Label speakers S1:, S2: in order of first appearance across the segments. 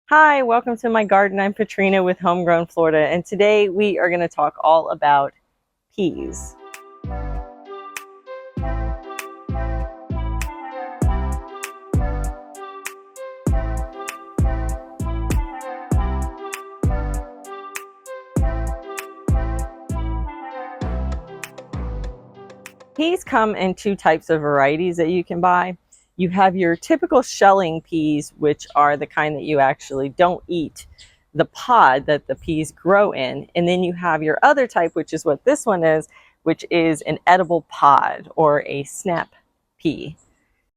S1: Hi, welcome to my garden. I'm Katrina with Homegrown Florida, and today we are going to talk all about peas. Peas come in two types of varieties that you can buy. You have your typical shelling peas, which are the kind that you actually don't eat the pod that the peas grow in. And then you have your other type, which is what this one is, which is an edible pod or a snap pea.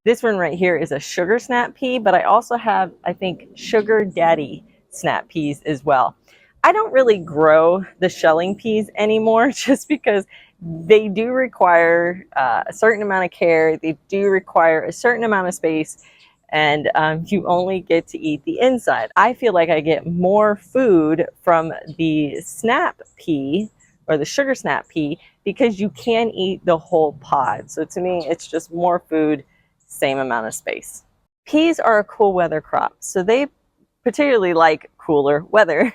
S1: This one right here is a sugar snap pea, but I also have, I think, sugar daddy snap peas as well. I don't really grow the shelling peas anymore just because they do require a certain amount of care. They do require a certain amount of space, and you only get to eat the inside. I feel like I get more food from the snap pea or the sugar snap pea because you can eat the whole pod. So to me, it's just more food, same amount of space. Peas are a cool weather crop, so they particularly like cooler weather.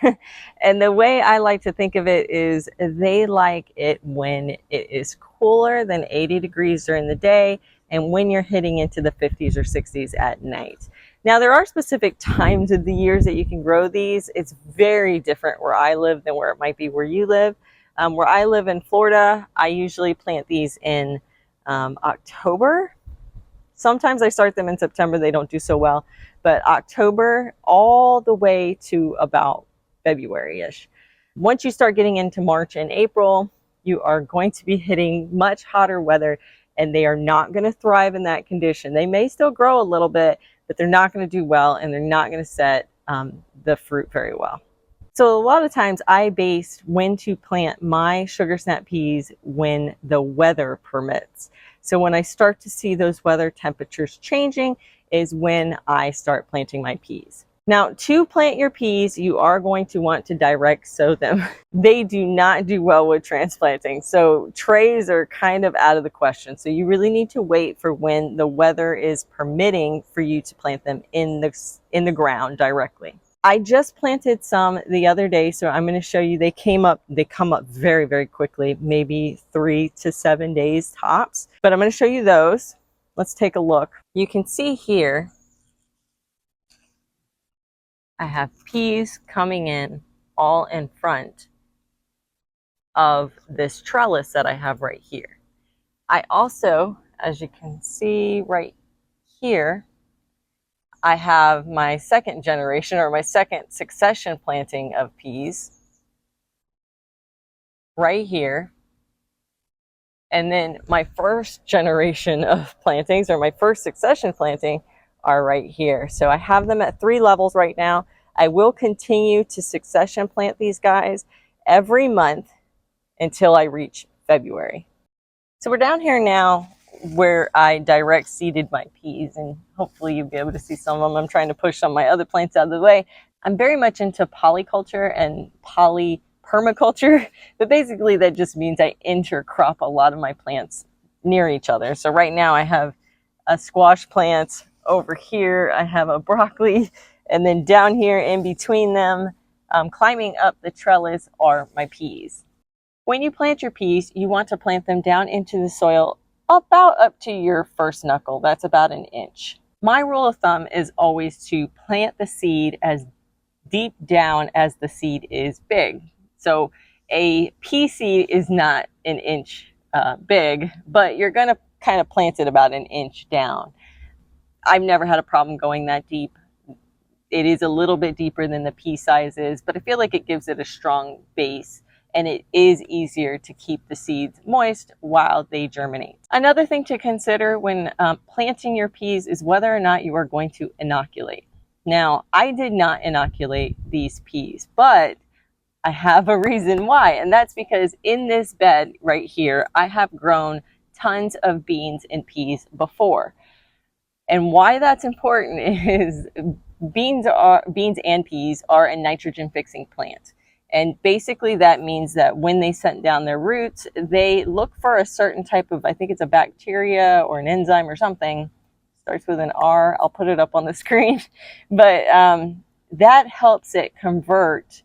S1: And the way I like to think of it is they like it when it is cooler than 80 degrees during the day and when you're hitting into the 50s or 60s at night. Now, there are specific times of the years that you can grow these. It's very different where I live than where it might be where you live. Where I live in Florida, I usually plant these in October. Sometimes I start them in September. They don't do so well. But October all the way to about February-ish. Once you start getting into March and April, you are going to be hitting much hotter weather, and they are not going to thrive in that condition. They may still grow a little bit, but they're not going to do well, and they're not going to set the fruit very well. So a lot of times I base when to plant my sugar snap peas when the weather permits. So when I start to see those weather temperatures changing is when I start planting my peas. Now, to plant your peas, you are going to want to direct sow them. They do not do well with transplanting. So trays are kind of out of the question. So you really need to wait for when the weather is permitting for you to plant them in the ground directly. I just planted some the other day, so I'm going to show you. They come up very, very quickly, maybe 3 to 7 days tops. But I'm going to show you those. Let's take a look. You can see here, I have peas coming in all in front of this trellis that I have right here. I also, as you can see right here, I have my second generation or my second succession planting of peas right here. And then my first generation of plantings or my first succession planting are right here. So I have them at 3 levels right now. I will continue to succession plant these guys every month until I reach February. So we're down here now where I direct seeded my peas, and hopefully you'll be able to see some of them. I'm trying to push some of my other plants out of the way. I'm very much into polyculture and permaculture, but basically that just means I intercrop a lot of my plants near each other. So right now I have a squash plant over here, I have a broccoli, and then down here in between them, climbing up the trellis are my peas. When you plant your peas, you want to plant them down into the soil about up to your first knuckle. That's about 1 inch. My rule of thumb is always to plant the seed as deep down as the seed is big. So a pea seed is not 1 inch big, but you're going to kind of plant it about 1 inch down. I've never had a problem going that deep. It is a little bit deeper than the pea size is, but I feel like it gives it a strong base, and it is easier to keep the seeds moist while they germinate. Another thing to consider when planting your peas is whether or not you are going to inoculate. Now, I did not inoculate these peas, but I have a reason why, and that's because in this bed right here, I have grown tons of beans and peas before. And why that's important is beans and peas are a nitrogen fixing plant. And basically that means that when they sent down their roots, they look for a certain type of, I think it's a bacteria or an enzyme or something, starts with an R. I'll put it up on the screen. But that helps it convert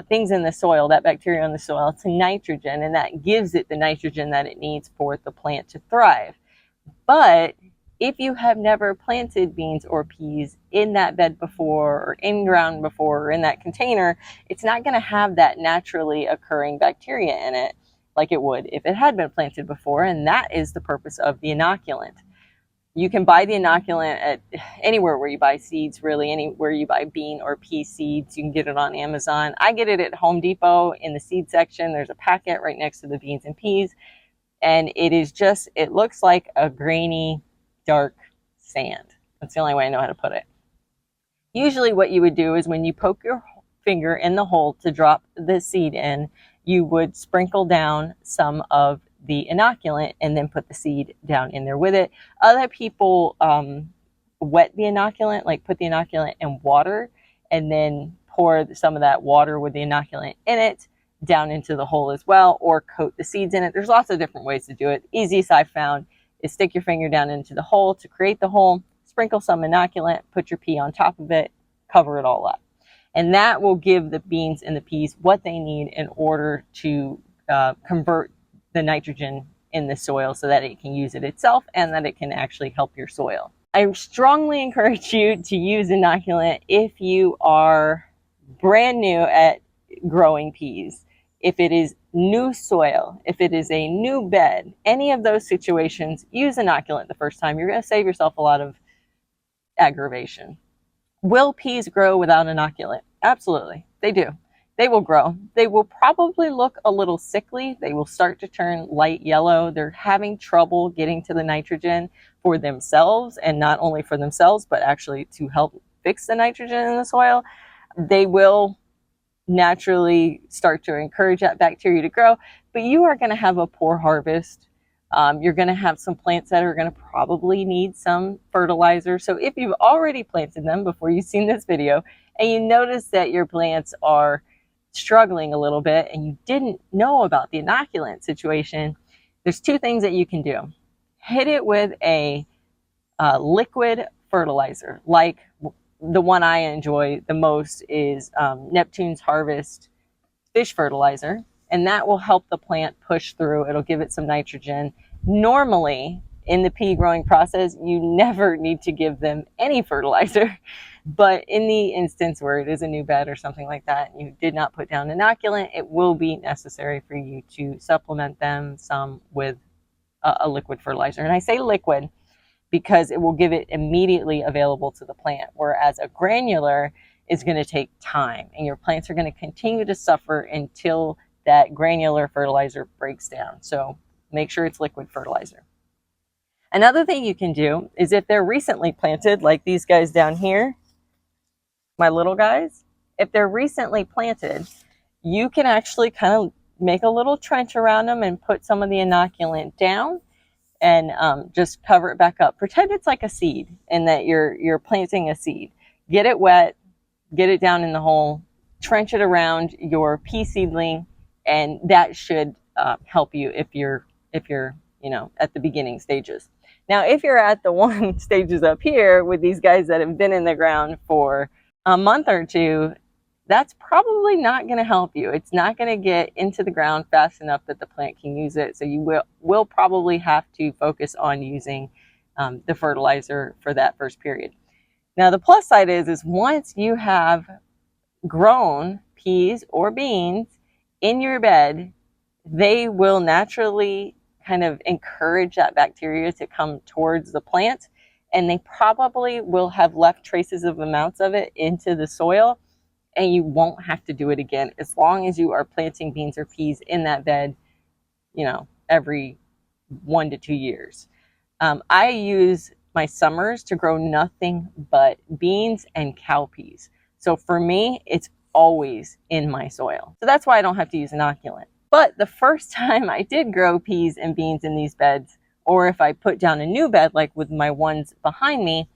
S1: things in the soil, that bacteria in the soil, to nitrogen, and that gives it the nitrogen that it needs for the plant to thrive. But if you have never planted beans or peas in that bed before, or in ground before, or in that container, it's not going to have that naturally occurring bacteria in it like it would if it had been planted before, and that is the purpose of the inoculant. You can buy the inoculant at anywhere where you buy seeds, really, anywhere you buy bean or pea seeds. You can get it on Amazon. I get it at Home Depot in the seed section. There's a packet right next to the beans and peas. And it is just, it looks like a grainy, dark sand. That's the only way I know how to put it. Usually what you would do is when you poke your finger in the hole to drop the seed in, you would sprinkle down some of the inoculant and then put the seed down in there with it. Other people wet the inoculant, like put the inoculant in water and then pour some of that water with the inoculant in it down into the hole as well, or coat the seeds in it. There's lots of different ways to do it. The easiest I've found is stick your finger down into the hole to create the hole, sprinkle some inoculant, put your pea on top of it, cover it all up. And that will give the beans and the peas what they need in order to convert the nitrogen in the soil so that it can use it itself and that it can actually help your soil. I strongly encourage you to use inoculant if you are brand new at growing peas. If it is new soil, if it is a new bed, any of those situations, use inoculant the first time. You're going to save yourself a lot of aggravation. Will peas grow without inoculant? Absolutely, they do. They will grow. They will probably look a little sickly. They will start to turn light yellow. They're having trouble getting to the nitrogen for themselves, and not only for themselves, but actually to help fix the nitrogen in the soil. They will naturally start to encourage that bacteria to grow, but you are going to have a poor harvest. You're going to have some plants that are going to probably need some fertilizer. So if you've already planted them before you've seen this video and you notice that your plants are struggling a little bit and you didn't know about the inoculant situation, there's two things that you can do. Hit it with a liquid fertilizer, like the one I enjoy the most is Neptune's Harvest fish fertilizer, and that will help the plant push through. It'll give it some nitrogen. Normally, in the pea growing process, you never need to give them any fertilizer, but in the instance where it is a new bed or something like that, and you did not put down inoculant, it will be necessary for you to supplement them some with a liquid fertilizer. And I say liquid because it will give it immediately available to the plant, whereas a granular is going to take time, and your plants are going to continue to suffer until that granular fertilizer breaks down. So make sure it's liquid fertilizer. Another thing you can do is if they're recently planted, like these guys down here, my little guys, if they're recently planted, you can actually kind of make a little trench around them and put some of the inoculant down and just cover it back up. Pretend it's like a seed and that you're planting a seed. Get it wet, get it down in the hole, trench it around your pea seedling, and that should help you if you're at the beginning stages. Now, if you're at the one stages up here with these guys that have been in the ground for a month or two, that's probably not going to help you. It's not going to get into the ground fast enough that the plant can use it. So you will probably have to focus on using the fertilizer for that first period. Now, the plus side is once you have grown peas or beans in your bed, they will naturally kind of encourage that bacteria to come towards the plant, and they probably will have left traces of amounts of it into the soil, and you won't have to do it again as long as you are planting beans or peas in that bed, every 1 to 2 years. I use my summers to grow nothing but beans and cowpeas. So for me, it's always in my soil. So that's why I don't have to use inoculant. But the first time I did grow peas and beans in these beds, or if I put down a new bed, like with my ones behind me,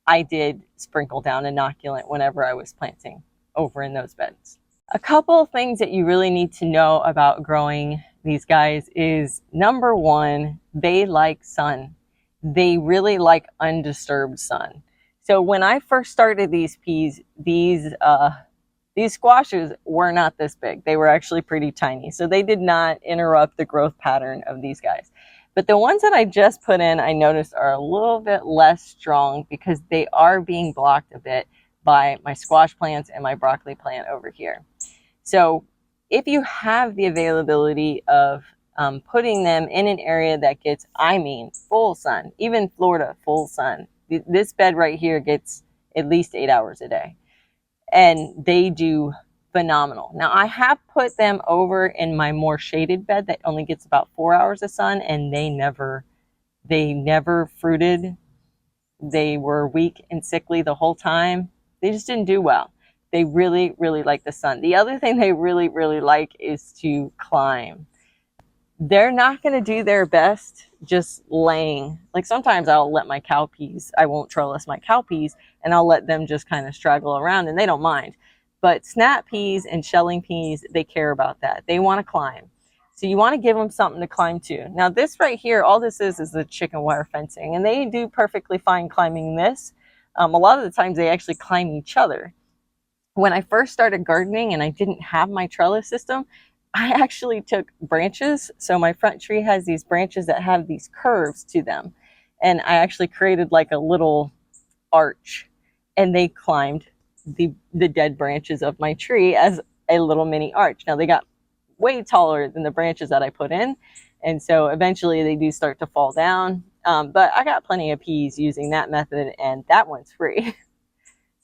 S1: I did sprinkle down inoculant whenever I was planting over in those beds. A couple of things that you really need to know about growing these guys is, number one, they like sun. They really like undisturbed sun. So when I first started these peas, these squashes were not this big. They were actually pretty tiny. So they did not interrupt the growth pattern of these guys. But the ones that I just put in, I noticed are a little bit less strong because they are being blocked a bit by my squash plants and my broccoli plant over here. So if you have the availability of putting them in an area that gets, I mean, full sun, even Florida, full sun. This bed right here gets at least 8 hours a day, and they do phenomenal. Now I have put them over in my more shaded bed that only gets about 4 hours of sun, and they never fruited. They were weak and sickly the whole time. They just didn't do well. They really, really like the sun. The other thing they really, really like is to climb. They're not going to do their best just laying. Like sometimes I'll let my cowpeas, I won't trellis my cowpeas, and I'll let them just kind of straggle around, and they don't mind. But snap peas and shelling peas, they care about that. They want to climb. So you want to give them something to climb to. Now this right here, all this is the chicken wire fencing, and they do perfectly fine climbing this. A lot of the times they actually climb each other. When I first started gardening and I didn't have my trellis system, I actually took branches. So my front tree has these branches that have these curves to them. And I actually created like a little arch, and they climbed the dead branches of my tree as a little mini arch. Now they got way taller than the branches that I put in. And so eventually they do start to fall down. But I got plenty of peas using that method, and that one's free.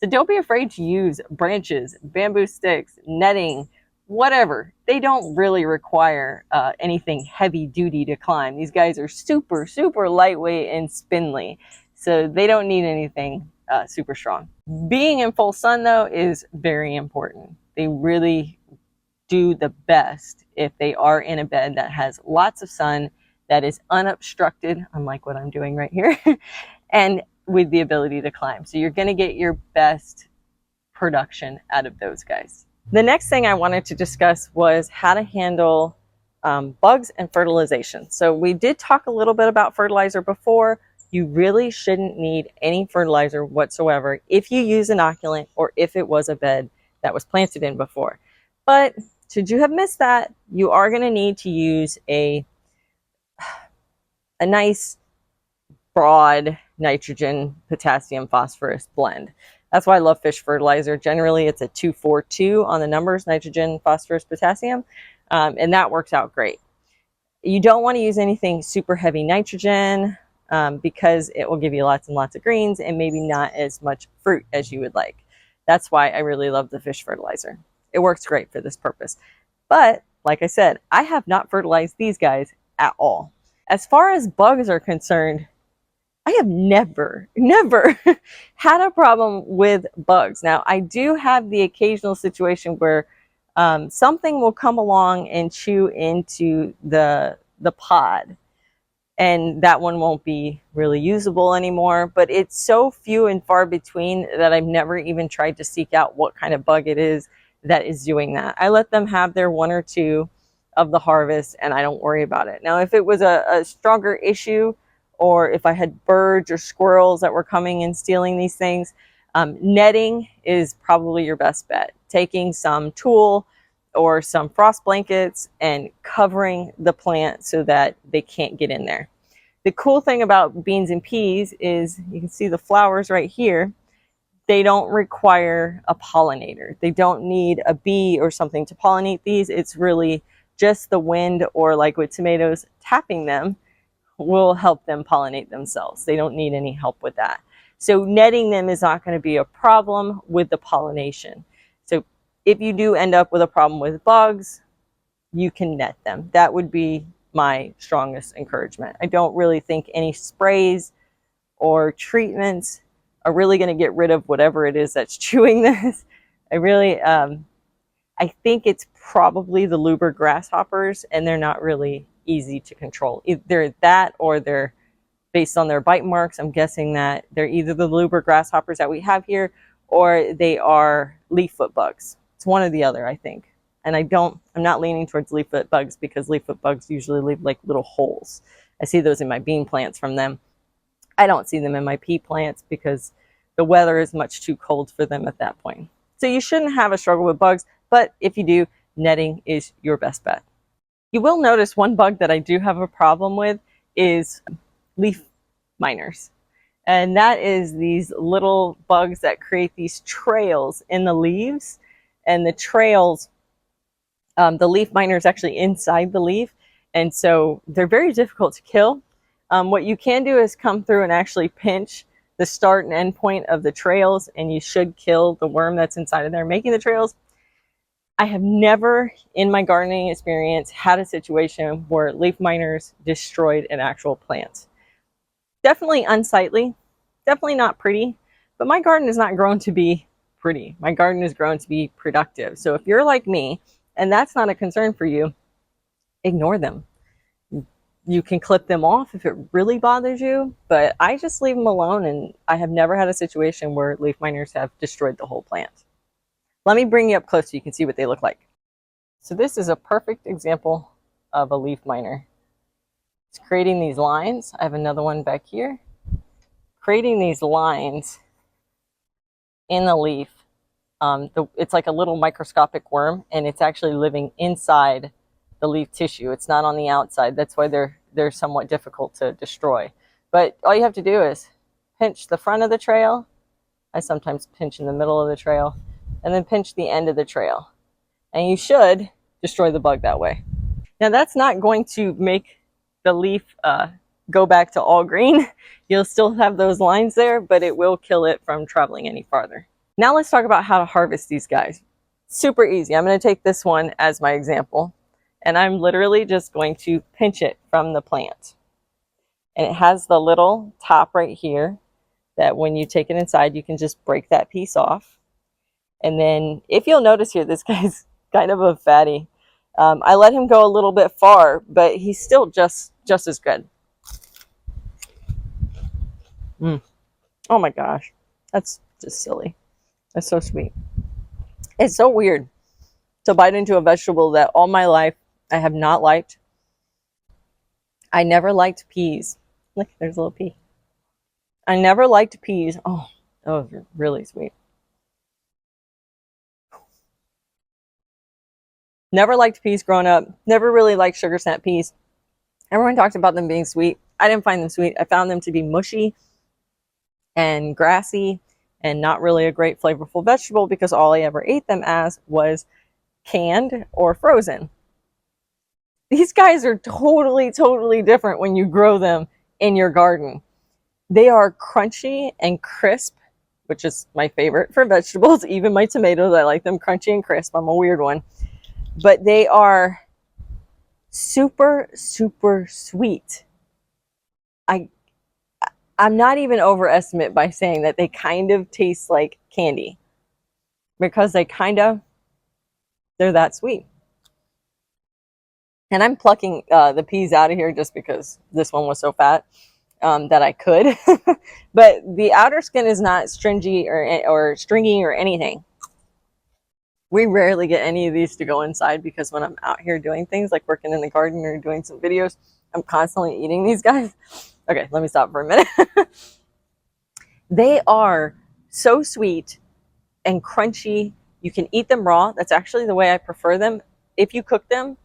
S1: So don't be afraid to use branches, bamboo sticks, netting, whatever. They don't really require anything heavy duty to climb. These guys are super, super lightweight and spindly. So they don't need anything super strong. Being in full sun though is very important. They really do the best if they are in a bed that has lots of sun, that is unobstructed, unlike what I'm doing right here, and with the ability to climb. So you're going to get your best production out of those guys. The next thing I wanted to discuss was how to handle bugs and fertilization. So we did talk a little bit about fertilizer before. You really shouldn't need any fertilizer whatsoever if you use inoculant or if it was a bed that was planted in before. But should you have missed that, you are going to need to use a nice broad nitrogen, potassium, phosphorus blend. That's why I love fish fertilizer. Generally, it's a 2-4-2 on the numbers, nitrogen, phosphorus, potassium, and that works out great. You don't want to use anything super heavy nitrogen because it will give you lots and lots of greens and maybe not as much fruit as you would like. That's why I really love the fish fertilizer. It works great for this purpose. But like I said, I have not fertilized these guys at all. As far as bugs are concerned, I have never had a problem with bugs. Now, I do have the occasional situation where something will come along and chew into the pod, and that one won't be really usable anymore. But it's so few and far between that I've never even tried to seek out what kind of bug it is that is doing that. I let them have their 1 or 2 of the harvest, and I don't worry about it. Now, if it was a stronger issue, or if I had birds or squirrels that were coming and stealing these things, netting is probably your best bet. Taking some tulle or some frost blankets and covering the plant so that they can't get in there. The cool thing about beans and peas is you can see the flowers right here. They don't require a pollinator. They don't need a bee or something to pollinate these. It's really just the wind, or like with tomatoes, tapping them will help them pollinate themselves. They don't need any help with that. So netting them is not going to be a problem with the pollination. So if you do end up with a problem with bugs, you can net them. That would be my strongest encouragement. I don't really think any sprays or treatments are really going to get rid of whatever it is that's chewing this. I think it's probably the lubber grasshoppers, and they're not really easy to control. Either that, or they're based on their bite marks. I'm guessing that they're either the lubber grasshoppers that we have here, or they are leaffoot bugs. It's one or the other, I think. And I'm not leaning towards leaffoot bugs because leaffoot bugs usually leave like little holes. I see those in my bean plants from them. I don't see them in my pea plants because the weather is much too cold for them at that point. So you shouldn't have a struggle with bugs, but if you do, netting is your best bet. You will notice one bug that I do have a problem with is leaf miners. And that is these little bugs that create these trails in the leaves. And the trails, the leaf miner is actually inside the leaf. And so they're very difficult to kill. What you can do is come through and actually pinch the start and end point of the trails, and you should kill the worm that's inside of there making the trails. I have never in my gardening experience had a situation where leaf miners destroyed an actual plant. Definitely unsightly, definitely not pretty, but my garden is not grown to be pretty. My garden is grown to be productive. So if you're like me and that's not a concern for you, ignore them. You can clip them off if it really bothers you, but I just leave them alone, and I have never had a situation where leaf miners have destroyed the whole plant. Let me bring you up close so you can see what they look like. So this is a perfect example of a leaf miner. It's creating these lines. I have another one back here. Creating these lines in the leaf. It's like a little microscopic worm, and it's actually living inside the leaf tissue. It's not on the outside. That's why they're somewhat difficult to destroy. But all you have to do is pinch the front of the trail. I sometimes pinch in the middle of the trail, and then pinch the end of the trail. And you should destroy the bug that way. Now that's not going to make the leaf go back to all green. You'll still have those lines there, but it will kill it from traveling any farther. Now let's talk about how to harvest these guys. Super easy. I'm going to take this one as my example, and I'm literally just going to pinch it from the plant. And it has the little top right here that when you take it inside, you can just break that piece off. And then if you'll notice here, this guy's kind of a fatty. I let him go a little bit far, but he's still just as good. Oh my gosh, that's just silly. That's so sweet. It's so weird to bite into a vegetable that all my life I have not liked. I never liked peas. Look, there's a little pea. I never liked peas. Oh, those are really sweet. Never liked peas growing up. Never really liked sugar snap peas. Everyone talks about them being sweet. I didn't find them sweet. I found them to be mushy and grassy and not really a great flavorful vegetable because all I ever ate them as was canned or frozen. These guys are totally different when you grow them in your garden. They are crunchy and crisp, which is my favorite for vegetables. Even my tomatoes, I like them crunchy and crisp. I'm a weird one. But they are super sweet. I'm not even overestimate by saying that they kind of taste like candy because they're that sweet. And I'm plucking the peas out of here just because this one was so fat that I could. But the outer skin is not stringy or stringy or anything. We rarely get any of these to go inside because when I'm out here doing things like working in the garden or doing some videos, I'm constantly eating these guys. Okay, let me stop for a minute. They are so sweet and crunchy. You can eat them raw. That's actually the way I prefer them. If you cook them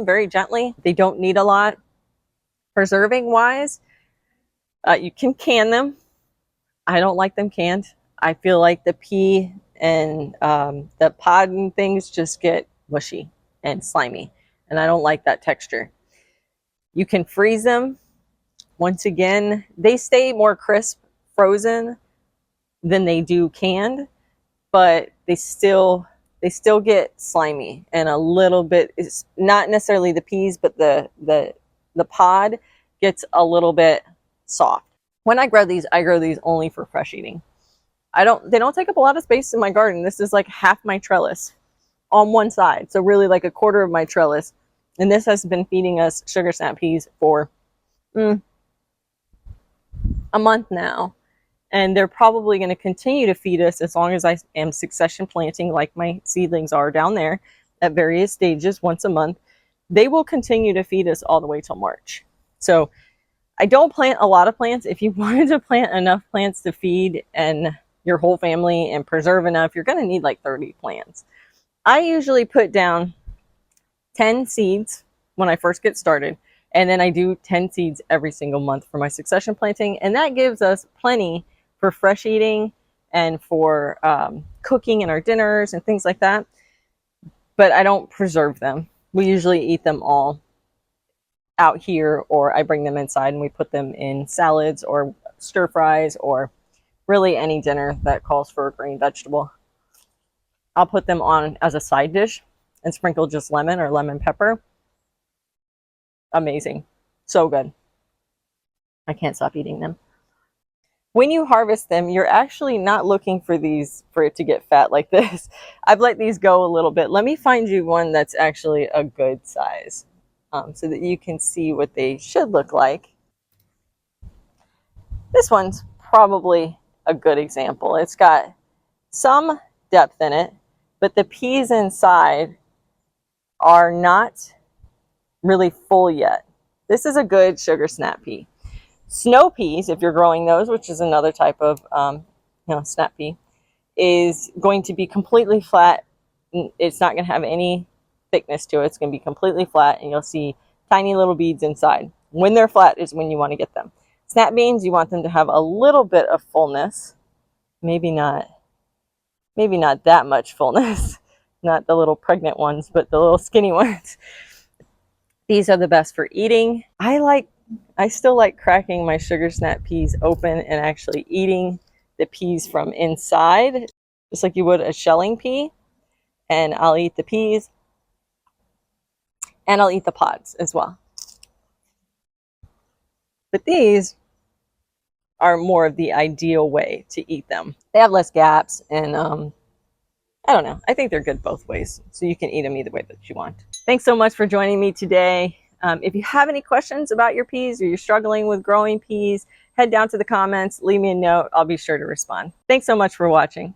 S1: very gently. They don't need a lot. Preserving wise, you can can them. I don't like them canned. I feel like the pea and the pod and things just get mushy and slimy, and I don't like that texture. You can freeze them. Once again, they stay more crisp frozen than they do canned, but they still get slimy and a little bit. It's not necessarily the peas, but the pod gets a little bit soft. When I grow these only for fresh eating. They don't take up a lot of space in my garden. This is like half my trellis on one side, so really like a quarter of my trellis. And this has been feeding us sugar snap peas for a month now, and they're probably going to continue to feed us as long as I am succession planting like my seedlings are down there at various stages once a month. They will continue to feed us all the way till March. So I don't plant a lot of plants. If you wanted to plant enough plants to feed and your whole family and preserve enough, you're going to need like 30 plants. I usually put down 10 seeds when I first get started, and then I do 10 seeds every single month for my succession planting, and that gives us plenty for fresh eating and for cooking in our dinners and things like that. But I don't preserve them. We usually eat them all out here, or I bring them inside and we put them in salads or stir fries or really any dinner that calls for a green vegetable. I'll put them on as a side dish and sprinkle just lemon or lemon pepper. Amazing. So good. I can't stop eating them. When you harvest them, you're actually not looking for it to get fat like this. I've let these go a little bit. Let me find you one that's actually a good size so that you can see what they should look like. This one's probably a good example. It's got some depth in it, but the peas inside are not really full yet. This is a good sugar snap pea. Snow peas, if you're growing those, which is another type of snap pea, is going to be completely flat. It's not going to have any thickness to it. It's going to be completely flat, and you'll see tiny little beads inside. When they're flat is when you want to get them. Snap beans, you want them to have a little bit of fullness. Maybe not that much fullness. Not the little pregnant ones, but the little skinny ones. These are the best for eating. I still like cracking my sugar snap peas open and actually eating the peas from inside, just like you would a shelling pea. And I'll eat the peas and I'll eat the pods as well. But these are more of the ideal way to eat them. They have less gaps, and I don't know. I think they're good both ways. So you can eat them either way that you want. Thanks so much for joining me today. If you have any questions about your peas or you're struggling with growing peas, head down to the comments, leave me a note. I'll be sure to respond. Thanks so much for watching.